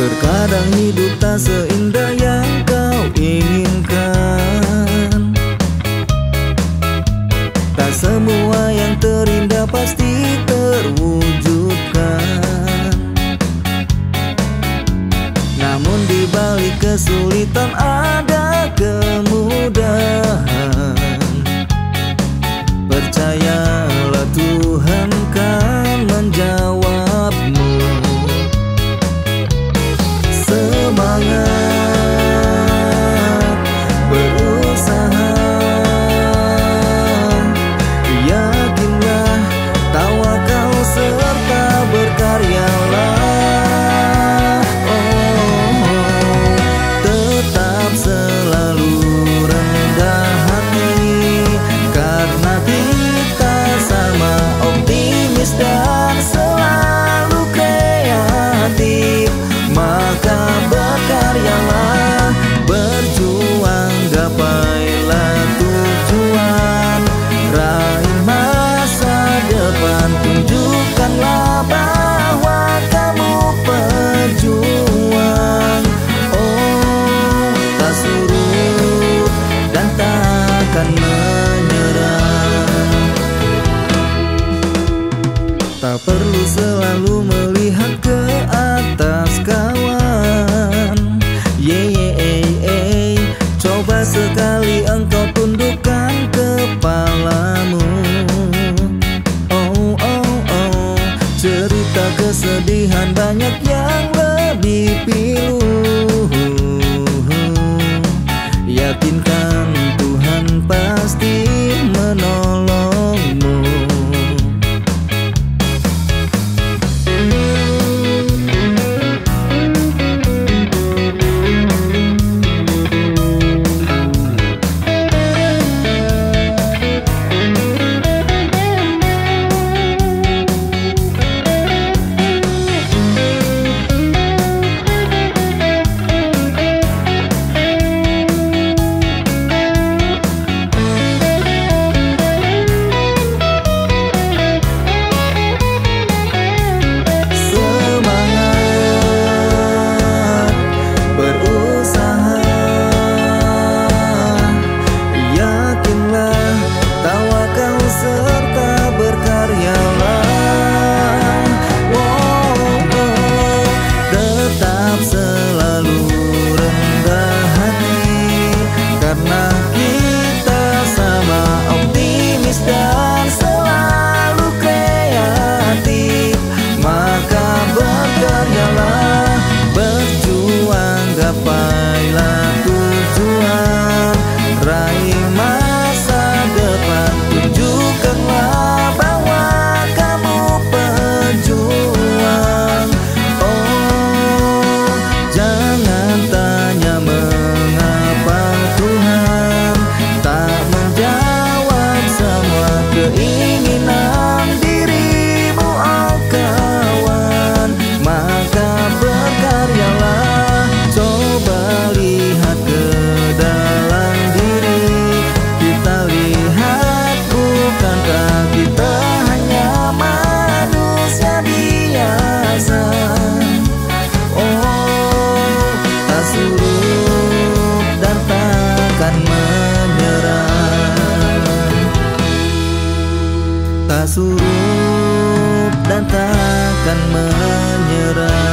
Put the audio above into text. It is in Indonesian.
Terkadang hidup tak seindah yang kau inginkan. Tak semua yang terindah pasti terwujudkan. Namun di balik kesulitan ada kemudahan. Percayalah Tuhan kan menjawabmu. Semangat berusaha, yakinlah, tawakal serta berkaryalah. Tetap selalu rendah hati, karena kita sama optimis dan selalu kreatif. Maka berkaryalah, berjuang, gapailah tujuan, raih masa depan, tunjukkanlah bahwa kamu pejuang. Oh, tak surut dan takkan menyerah. Tak perlu selalu melihat ke atas kawan. Coba sekali engkau tundukkan kepalamu. Oh, oh, oh. Cerita kesedihan banyak yang lebih pilu. Yakinkan Tuhan pasti menolongmu. Gapailah tujuan, raih masa depan, tunjukkanlah bahwa kamu pejuang. Oh, jangan tanya mengapa Tuhan tak menjawab semua keinginan dirimu, oh kawan. Maka berkaryalah, coba lihat ke dalam diri. Kita lihat, bukankah kita hanya manusia biasa? Oh, tak surut dan takkan menyerah. Tak surut dan takkan menyerah.